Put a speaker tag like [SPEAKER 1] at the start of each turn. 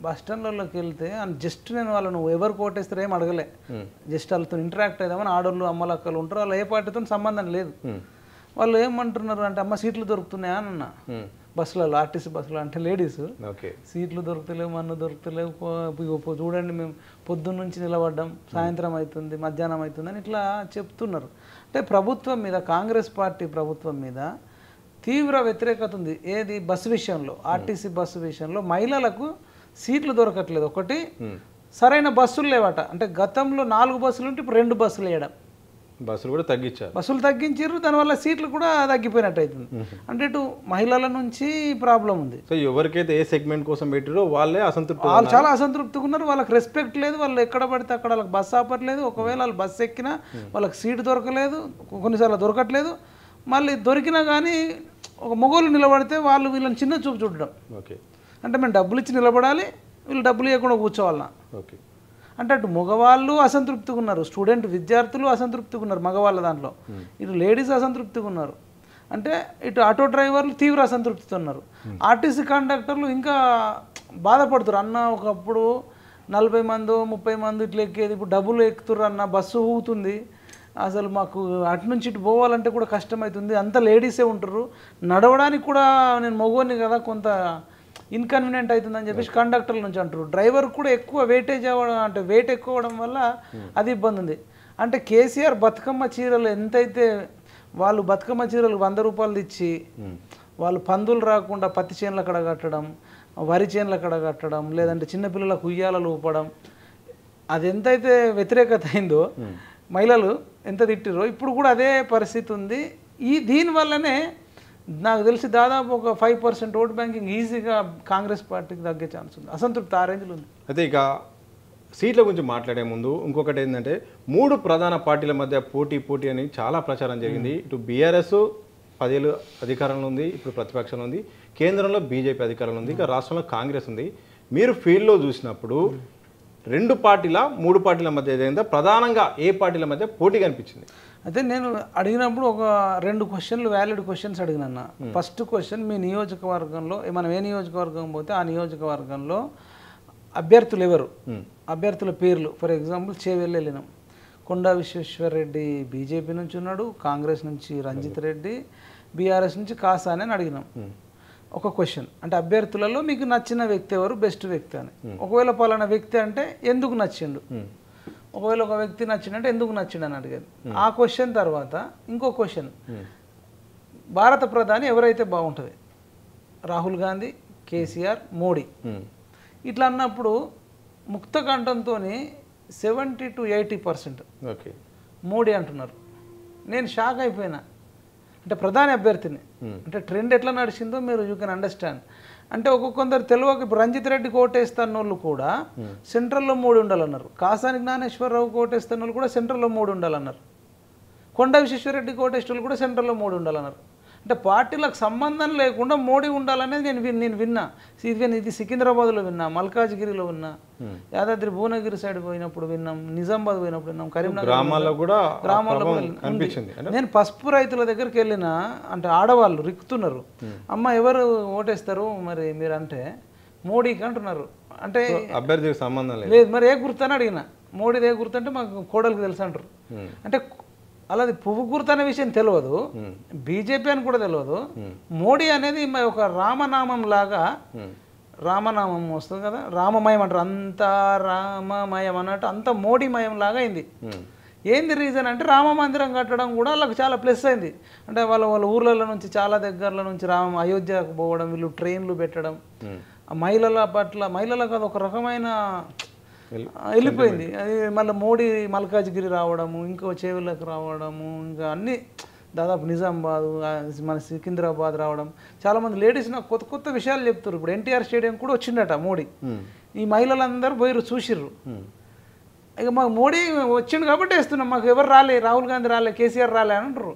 [SPEAKER 1] Bus స్టాండ్లలోకి వెళ్తే just నేను వాళ్ళను ఎవరు కోటేస్తారో ఏం అడగలే, జస్ట్ వాళ్ళతో ఇంటరాక్ట్ అయిదామని ఆడోళ్ళు అమ్మలక్కలు ఉంటారు, వాళ్ళు ఏ పార్టీతో సంబంధం లేదు. వాళ్ళు ఏమంటున్నారు అంటే అమ్మ సీట్లు దొరుకుతున్నాయా అని అన్న బస్సులలో, ఆర్టీసీ బస్సులో అంటే లేడీస్ సీట్లు దొరుకుతలేవు, మన్ను దొరుకుతలేవు, చూడండి మేము పొద్దున్న నుంచి నిలబడ్డాం, సాయంత్రం అవుతుంది, మధ్యాహ్నం అవుతుంది అని ఇట్లా చెప్తున్నారు. అంటే ప్రభుత్వం మీద, కాంగ్రెస్ పార్టీ ప్రభుత్వం మీద తీవ్ర వ్యతిరేకత ఉంది. ఏది బస్సు విషయంలో, ఆర్టీసీ బస్సు విషయంలో మహిళలకు సీట్లు దొరకట్లేదు. ఒకటి సరైన బస్సులు లేవట. అంటే గతంలో 4 బస్సులు ఉంటే ఇప్పుడు 2 బస్సులు వేయడం,
[SPEAKER 2] బస్సులు కూడా తగ్గించారు,
[SPEAKER 1] బస్సులు తగ్గించారు, దానివల్ల సీట్లు కూడా తగ్గిపోయినట్టు అవుతుంది. అంటే ఇటు మహిళల నుంచి ప్రాబ్లం ఉంది.
[SPEAKER 2] సో ఎవరికైతే ఏ సెగ్మెంట్ కోసం పెట్టారో వాళ్ళే అసంతృప్తి,
[SPEAKER 1] వాళ్ళు చాలా అసంతృప్తిగా ఉన్నారు. వాళ్ళకి రెస్పెక్ట్ లేదు, వాళ్ళు ఎక్కడ పడితే అక్కడ వాళ్ళకి బస్సు ఆపట్లేదు. ఒకవేళ వాళ్ళు బస్సు ఎక్కినా వాళ్ళకి సీటు దొరకలేదు, కొన్నిసార్లు దొరకట్లేదు. మళ్ళీ దొరికినా కానీ ఒక మొగోళ్ళు నిలబడితే వాళ్ళు వీళ్ళని చిన్న చూపు చూడడం. అంటే మేము డబ్బులు ఇచ్చి నిలబడాలి, వీళ్ళు డబ్బులు ఇవ్వకుండా కూర్చోవాలన్నా. అంటే అటు మగవాళ్ళు అసంతృప్తిగా ఉన్నారు, స్టూడెంట్ విద్యార్థులు అసంతృప్తిగా ఉన్నారు మగవాళ్ళ దాంట్లో, ఇటు లేడీస్ అసంతృప్తిగా ఉన్నారు. అంటే ఇటు ఆటో డ్రైవర్లు తీవ్ర అసంతృప్తితో ఉన్నారు. ఆర్టీసీ కండక్టర్లు ఇంకా బాధపడుతారు. అన్న ఒకప్పుడు 40 మందో 30 మంది ఇట్లా ఎక్కేది, ఇప్పుడు డబ్బులు ఎక్కుతుర్రు అన్న, బస్సు ఊగుతుంది, అసలు మాకు అటు నుంచి ఇటు పోవాలంటే కూడా కష్టమవుతుంది, అంత లేడీసే ఉంటారు, నడవడానికి కూడా నేను మగవాడిని కదా కొంత ఇన్కన్వీనియంట్ అవుతుందని చెప్పేసి కండక్టర్ల నుంచి అంటారు. డ్రైవర్ కూడా ఎక్కువ వెయిటేజ్ అవ్వడం, అంటే వెయిట్ ఎక్కువ అవ్వడం వల్ల అది ఇబ్బంది ఉంది. అంటే కేసీఆర్ బతుకమ్మ చీరలు ఎంతైతే వాళ్ళు బతుకమ్మ చీరలు 100 రూపాయలు ఇచ్చి వాళ్ళు పందులు రాకుండా పత్తి చేనుల కడ కట్టడం, వరి చేనుల కడ కట్టడం, లేదంటే చిన్నపిల్లలకు ఉయ్యాలలు ఊపడం, అది ఎంతైతే వ్యతిరేకత అయిందో, మహిళలు ఎంత తిట్టిరో ఇప్పుడు కూడా అదే పరిస్థితి ఉంది. దీనివల్లనే నాకు తెలిసి దాదాపు ఒక 5% ఓట్ బ్యాంకింగ్ ఈజీగా కాంగ్రెస్ పార్టీకి తగ్గే ఛాన్స్ ఉంది. అసంతృప్తి ఆ రేంజ్లో ఉంది.
[SPEAKER 2] అయితే ఇక సీట్ల గురించి మాట్లాడే ముందు ఇంకొకటి ఏంటంటే 3 ప్రధాన పార్టీల మధ్య పోటీ అని చాలా ప్రచారం జరిగింది. ఇటు బీఆర్ఎస్ 10 ఏళ్ళు అధికారంలో ఉంది, ఇప్పుడు ప్రతిపక్షంలో ఉంది, కేంద్రంలో బీజేపీ అధికారంలో ఉంది, ఇక రాష్ట్రంలో కాంగ్రెస్ ఉంది. మీరు ఫీల్డ్లో చూసినప్పుడు 2 పార్టీల 3 పార్టీల మధ్య ఏదైందా, ప్రధానంగా ఏ పార్టీల మధ్య పోటీ కనిపించింది?
[SPEAKER 1] అయితే నేను అడిగినప్పుడు ఒక 2 క్వశ్చన్లు వ్యాలిడ్ క్వశ్చన్స్ అడిగినన్న. ఫస్ట్ క్వశ్చన్, మీ నియోజకవర్గంలో, మనం ఏ నియోజకవర్గం పోతే ఆ నియోజకవర్గంలో అభ్యర్థులు ఎవరు, అభ్యర్థుల పేర్లు. ఫర్ ఎగ్జాంపుల్ చేవెళ్ళి వెళ్ళినాం, కొండా విశ్వేశ్వరరెడ్డి బీజేపీ నుంచి ఉన్నాడు, కాంగ్రెస్ నుంచి రంజిత్ రెడ్డి, బీఆర్ఎస్ నుంచి కాసాని అని అడిగినాం. ఒక క్వశ్చన్ అంటే అభ్యర్థులలో మీకు నచ్చిన వ్యక్తి ఎవరు, బెస్ట్ వ్యక్తి అని. ఒకవేళ పలానా వ్యక్తి అంటే ఎందుకు నచ్చిండు, ఒకవేళ ఒక వ్యక్తి నచ్చిండంటే ఎందుకు నచ్చిండు అని అడిగారు. ఆ క్వశ్చన్ తర్వాత ఇంకో క్వశ్చన్, భారత ప్రధాని ఎవరైతే బాగుంటుంది, రాహుల్ గాంధీ, కేసీఆర్, మోడీ, ఇట్లా అన్నప్పుడు ముక్త కంఠంతో 70 to 80% మోడీ అంటున్నారు. నేను షాక్ అయిపోయినా. అంటే ప్రధాని అభ్యర్థిని, అంటే ట్రెండ్ ఎట్లా నడిచిందో మీరు యూ కెన్ అండర్స్టాండ్. అంటే కొందరు తెలియక ఇప్పుడు రంజిత్ రెడ్డికి ఓటేస్తున్న వాళ్ళు కూడా సెంట్రల్లో 3 ఉండాలన్నారు, కాసాని జ్ఞానేశ్వరరావుకి ఓటేస్తున్న వాళ్ళు కూడా సెంట్రల్లో 3 ఉండాలన్నారు, కొండా విశ్వేశ్వరరెడ్డికి ఓటేస్తే వాళ్ళు కూడా సెంట్రల్లో 3 ఉండాలన్నారు. అంటే పార్టీలకు సంబంధం లేకుండా మోడీ ఉండాలనేది నేను విన్నా. ఇది సికింద్రాబాద్లో విన్నా, మల్కాజ్గిరిలో విన్నా, యాదాద్రి భువనగిరి సైడ్ పోయినప్పుడు విన్నాం, నిజామాబాద్ పోయినప్పుడు విన్నాం, కరీంనగర్ గ్రామాల్లో కూడా అనిపించింది. నేను పసుపు రైతుల దగ్గరికి వెళ్ళిన, అంటే ఆడవాళ్ళు రిక్కుతున్నారు, అమ్మ ఎవరు ఓటేస్తారు మరి మీరు అంటే మోడీకి అంటున్నారు. అంటే
[SPEAKER 2] అభ్యర్థికి సంబంధం
[SPEAKER 1] లేదు, మరి ఏ గుర్తు అని అడిగిన, మోడీది ఏ గుర్తు అంటే మాకు కోడలికి తెలుసు అంటారు. అంటే అలాది పువ్వు గుర్తు అనే విషయం తెలియదు, బీజేపీ అని కూడా తెలియదు. మోడీ అనేది ఒక రామనామం లాగా, రామనామం వస్తుంది కదా, రామమయం అంటారు, అంతా రామమయం అన్నట్టు అంత మోడీమయం లాగా అయింది. ఏంది రీజన్ అంటే రామ మందిరం కట్టడం కూడా వాళ్ళకి చాలా ప్లస్ అయింది. అంటే వాళ్ళ ఊర్లలో నుంచి చాలా దగ్గరలో నుంచి అయోధ్యకు పోవడం, వీళ్ళు ట్రైన్లు పెట్టడం, మహిళల పట్ల మహిళలకు అది ఒక రకమైన వెళ్ళిపోయింది. అది మళ్ళీ మోడీ మల్కాజ్గిరి రావడము, ఇంకో చేవులకు రావడము, ఇంకా అన్నీ దాదాపు నిజామాబాద్, మన సికింద్రాబాద్ రావడం, చాలామంది లేడీస్ నాకు కొత్త కొత్త విషయాలు చెప్తారు. ఇప్పుడు ఎన్టీఆర్ స్టేడియం కూడా వచ్చిండట మోడీ, ఈ మహిళలందరూ పోయిరు చూసిర్రు. ఇక మాకు మోడీ వచ్చిండు కాబట్టి వేస్తున్నాం, మాకు ఎవరు రాలే, రాహుల్ గాంధీ రాలే, కేసీఆర్ రాలే అని అంటారు.